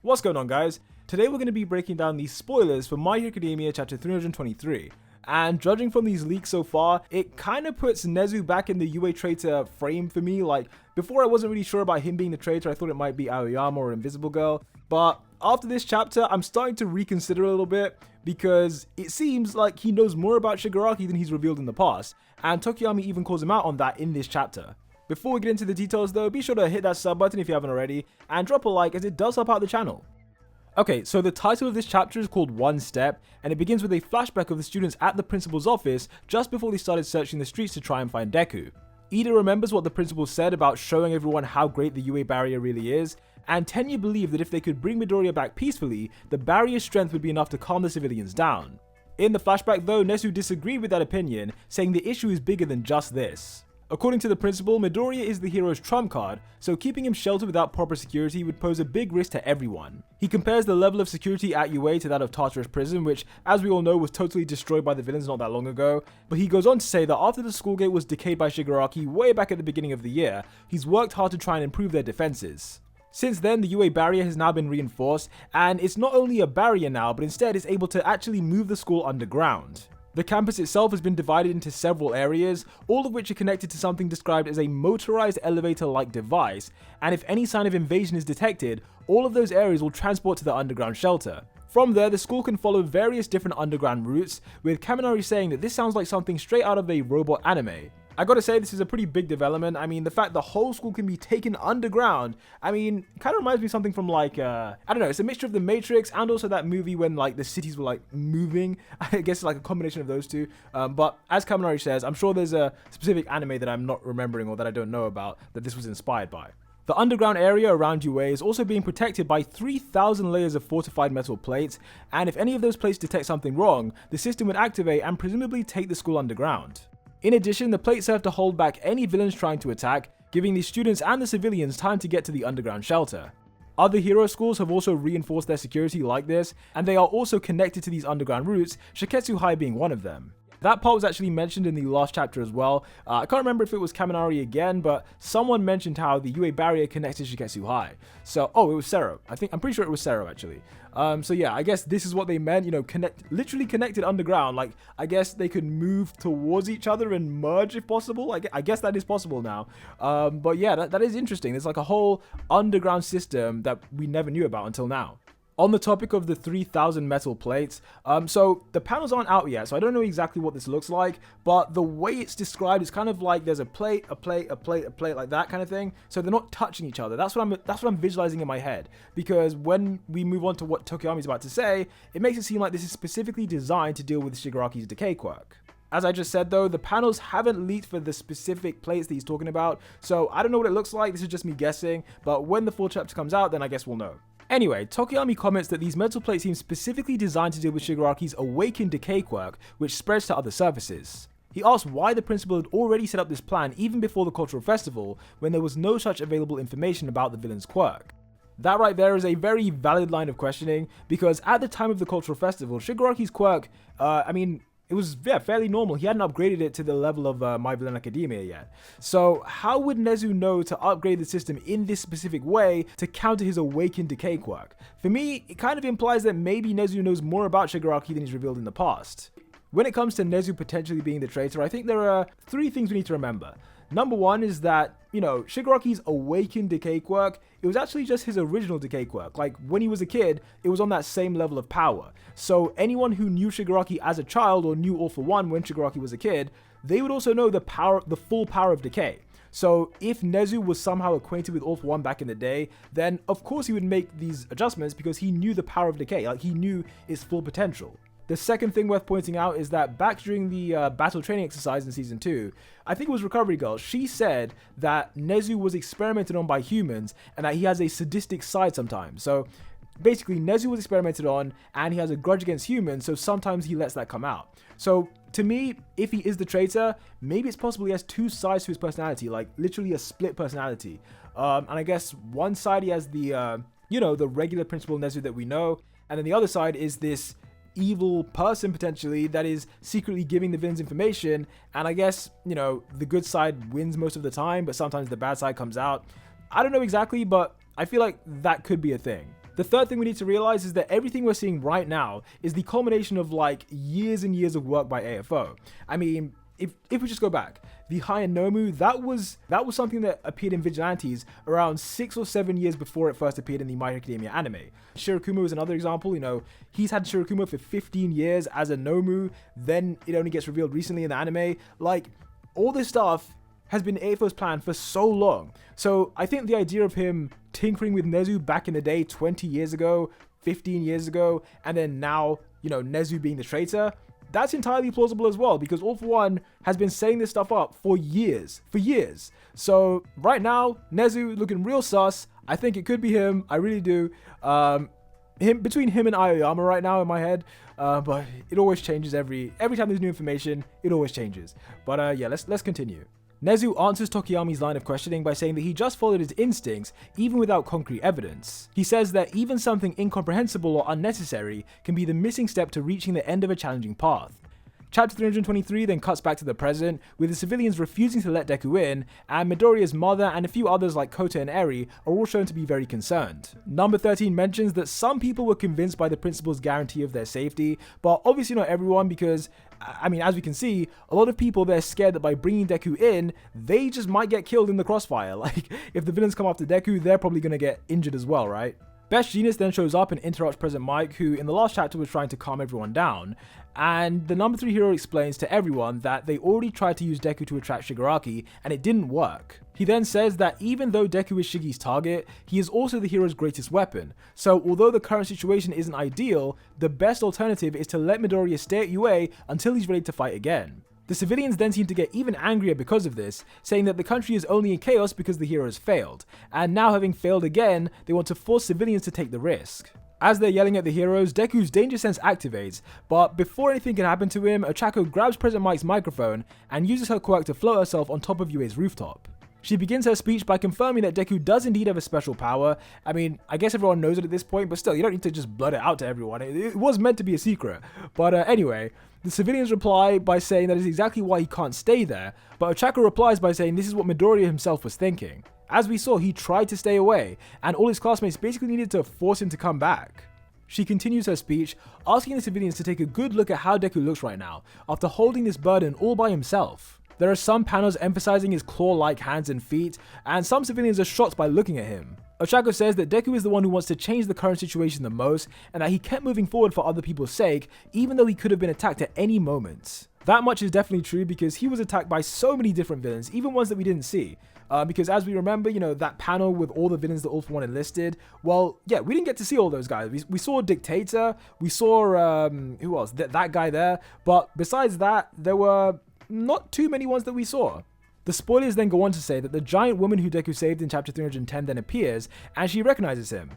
What's going on, guys? Today we're going to be breaking down the spoilers for My Hero Academia Chapter 323. And judging from these leaks so far, it kind of puts Nezu back in the UA traitor frame for me. Like, before I wasn't really sure about him being the traitor, I thought it might be Aoyama or Invisible Girl. But after this chapter, I'm starting to reconsider a little bit, because it seems like he knows more about Shigaraki than he's revealed in the past, and Tokoyami even calls him out on that in this chapter. Before we get into the details though, be sure to hit that sub button if you haven't already, and drop a like as it does help out the channel. Okay, so the title of this chapter is called One Step, and it begins with a flashback of the students at the principal's office just before they started searching the streets to try and find Deku. Ida remembers what the principal said about showing everyone how great the UA barrier really is, and Tenya believed that if they could bring Midoriya back peacefully, the barrier's strength would be enough to calm the civilians down. In the flashback though, Nezu disagreed with that opinion, saying the issue is bigger than just this. According to the principal, Midoriya is the hero's trump card, so keeping him sheltered without proper security would pose a big risk to everyone. He compares the level of security at UA to that of Tartarus Prison, which, as we all know, was totally destroyed by the villains not that long ago, but he goes on to say that after the school gate was decayed by Shigaraki way back at the beginning of the year, he's worked hard to try and improve their defenses. Since then, the UA barrier has now been reinforced, and it's not only a barrier now, but instead is able to actually move the school underground. The campus itself has been divided into several areas, all of which are connected to something described as a motorized elevator-like device, and if any sign of invasion is detected, all of those areas will transport to the underground shelter. From there, the school can follow various different underground routes, with Kaminari saying that this sounds like something straight out of a robot anime. I gotta say, this is a pretty big development. I mean, the fact the whole school can be taken underground, I mean, kind of reminds me of something from like, I don't know, it's a mixture of The Matrix and also that movie when like the cities were like moving. I guess it's like a combination of those two. But as Kaminari says, I'm sure there's a specific anime that I'm not remembering or that I don't know about that this was inspired by. The underground area around UA is also being protected by 3,000 layers of fortified metal plates, and if any of those plates detect something wrong, the system would activate and presumably take the school underground. In addition, the plates serve to hold back any villains trying to attack, giving the students and the civilians time to get to the underground shelter. Other hero schools have also reinforced their security like this, and they are also connected to these underground routes, Shiketsu High being one of them. That part was actually mentioned in the last chapter as well. I can't remember if it was Kaminari again, but someone mentioned how the UA barrier connects to Shiketsu High. So, it was Sero. I'm pretty sure it was Sero actually. So yeah, I guess this is what they meant, literally connected underground. Like, I guess they could move towards each other and merge if possible. I guess that is possible now. But yeah, that is interesting. There's like a whole underground system that we never knew about until now. On the topic of the 3,000 metal plates, so the panels aren't out yet, so I don't know exactly what this looks like, but the way it's described is kind of like there's a plate, a plate, a plate, a plate, like that kind of thing. So they're not touching each other. That's what I'm visualizing in my head, because when we move on to what Tokoyami's about to say, it makes it seem like this is specifically designed to deal with Shigaraki's decay quirk. As I just said though, the panels haven't leaked for the specific plates that he's talking about, so I don't know what it looks like. This is just me guessing, but when the full chapter comes out, then I guess we'll know. Anyway, Tokoyami comments that these metal plates seem specifically designed to deal with Shigaraki's awakened decay quirk, which spreads to other surfaces. He asks why the principal had already set up this plan even before the cultural festival, when there was no such available information about the villain's quirk. That right there is a very valid line of questioning, because at the time of the cultural festival, Shigaraki's quirk, it was fairly normal. He hadn't upgraded it to the level of My Villain Academia yet. So how would Nezu know to upgrade the system in this specific way to counter his awakened decay quirk? For me, it kind of implies that maybe Nezu knows more about Shigaraki than he's revealed in the past. When it comes to Nezu potentially being the traitor, I think there are 3 things we need to remember. Number one is that, Shigaraki's awakened decay quirk, it was actually just his original decay quirk. Like, when he was a kid, it was on that same level of power. So anyone who knew Shigaraki as a child or knew All For One when Shigaraki was a kid, they would also know the full power of decay. So if Nezu was somehow acquainted with All For One back in the day, then of course he would make these adjustments because he knew the power of decay, like he knew its full potential. The second thing worth pointing out is that back during the battle training exercise in Season 2, I think it was Recovery Girl, she said that Nezu was experimented on by humans and that he has a sadistic side sometimes. So basically, Nezu was experimented on and he has a grudge against humans, so sometimes he lets that come out. So to me, if he is the traitor, maybe it's possible he has 2 sides to his personality, like literally a split personality. And I guess one side he has the, the regular Principal Nezu that we know, and then the other side is this evil person potentially that is secretly giving the villains information, and I guess, the good side wins most of the time, but sometimes the bad side comes out. I don't know exactly, but I feel like that could be a thing. The third thing we need to realize is that everything we're seeing right now is the culmination of like years and years of work by AFO. I mean, if we just go back, the Hayanomu, that was something that appeared in Vigilantes around 6 or 7 years before it first appeared in the My Hero Academia anime. Shirokuma is another example. You know, he's had Shirokuma for 15 years as a Nomu, then it only gets revealed recently in the anime. Like, all this stuff has been AFO's plan for so long. So I think the idea of him tinkering with Nezu back in the day, 20 years ago, 15 years ago, and then now, you know, Nezu being the traitor, that's entirely plausible as well, because All For One has been setting this stuff up for years. So right now, Nezu looking real sus. I think it could be him. I really do. Between him and Aoyama right now in my head, but it always changes every time there's new information. It always changes. But yeah, let's continue. Nezu answers Tokiyami's line of questioning by saying that he just followed his instincts even without concrete evidence. He says that even something incomprehensible or unnecessary can be the missing step to reaching the end of a challenging path. Chapter 323 then cuts back to the present, with the civilians refusing to let Deku in, and Midoriya's mother and a few others like Kota and Eri are all shown to be very concerned. Number 13 mentions that some people were convinced by the principal's guarantee of their safety, but obviously not everyone, because, I mean, as we can see, a lot of people, they're scared that by bringing Deku in, they just might get killed in the crossfire. Like, if the villains come after Deku, they're probably gonna get injured as well, right? Best Genius then shows up and interrupts President Mike, who in the last chapter was trying to calm everyone down, and the number 3 hero explains to everyone that they already tried to use Deku to attract Shigaraki, and it didn't work. He then says that even though Deku is Shigi's target, he is also the hero's greatest weapon, so although the current situation isn't ideal, the best alternative is to let Midoriya stay at UA until he's ready to fight again. The civilians then seem to get even angrier because of this, saying that the country is only in chaos because the hero has failed, and now having failed again, they want to force civilians to take the risk. As they're yelling at the heroes, Deku's danger sense activates, but before anything can happen to him, Ochako grabs President Mike's microphone and uses her quirk to float herself on top of UA's rooftop. She begins her speech by confirming that Deku does indeed have a special power. I mean, I guess everyone knows it at this point, but still, you don't need to just blurt it out to everyone. It was meant to be a secret. But anyway, the civilians reply by saying that is exactly why he can't stay there, but Ochako replies by saying this is what Midoriya himself was thinking. As we saw, he tried to stay away, and all his classmates basically needed to force him to come back. She continues her speech, asking the civilians to take a good look at how Deku looks right now, after holding this burden all by himself. There are some panels emphasizing his claw-like hands and feet, and some civilians are shocked by looking at him. Ochako says that Deku is the one who wants to change the current situation the most, and that he kept moving forward for other people's sake, even though he could have been attacked at any moment. That much is definitely true because he was attacked by so many different villains, even ones that we didn't see. Because as we remember, you know, that panel with all the villains that All For One enlisted, well, yeah, we didn't get to see all those guys. We saw Dictator, we saw, who else? That guy there, but besides that, there were not too many ones that we saw. The spoilers then go on to say that the giant woman who Deku saved in chapter 310 then appears, and she recognizes him.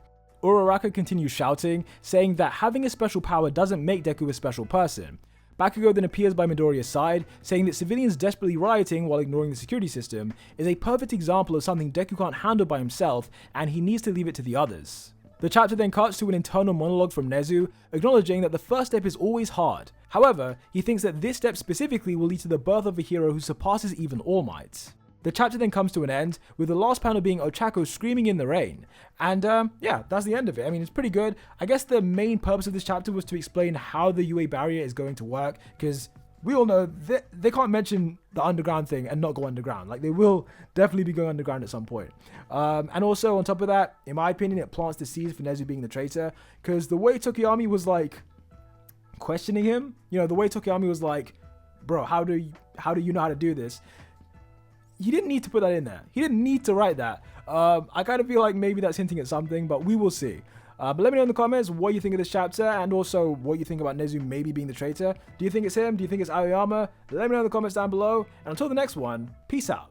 Uraraka continues shouting, saying that having a special power doesn't make Deku a special person. Bakugo then appears by Midoriya's side, saying that civilians desperately rioting while ignoring the security system is a perfect example of something Deku can't handle by himself, and he needs to leave it to the others. The chapter then cuts to an internal monologue from Nezu, acknowledging that the first step is always hard. However, he thinks that this step specifically will lead to the birth of a hero who surpasses even All Might. The chapter then comes to an end, with the last panel being Ochako screaming in the rain. And yeah, that's the end of it. I mean, it's pretty good. I guess the main purpose of this chapter was to explain how the UA barrier is going to work, because we all know that they can't mention the underground thing and not go underground. Like, they will definitely be going underground at some point. And also, on top of that, in my opinion, it plants the seeds for Nezu being the traitor, because the way Tokiyami was, like, questioning him, you know, the way Tokiyami was like, bro, how do you know how to do this? He didn't need to put that in there. He didn't need to write that. I kind of feel like maybe that's hinting at something, but we will see. But let me know in the comments what you think of this chapter, and also what you think about Nezu maybe being the traitor. Do you think it's him? Do you think it's Aoyama? Let me know in the comments down below. And until the next one, peace out.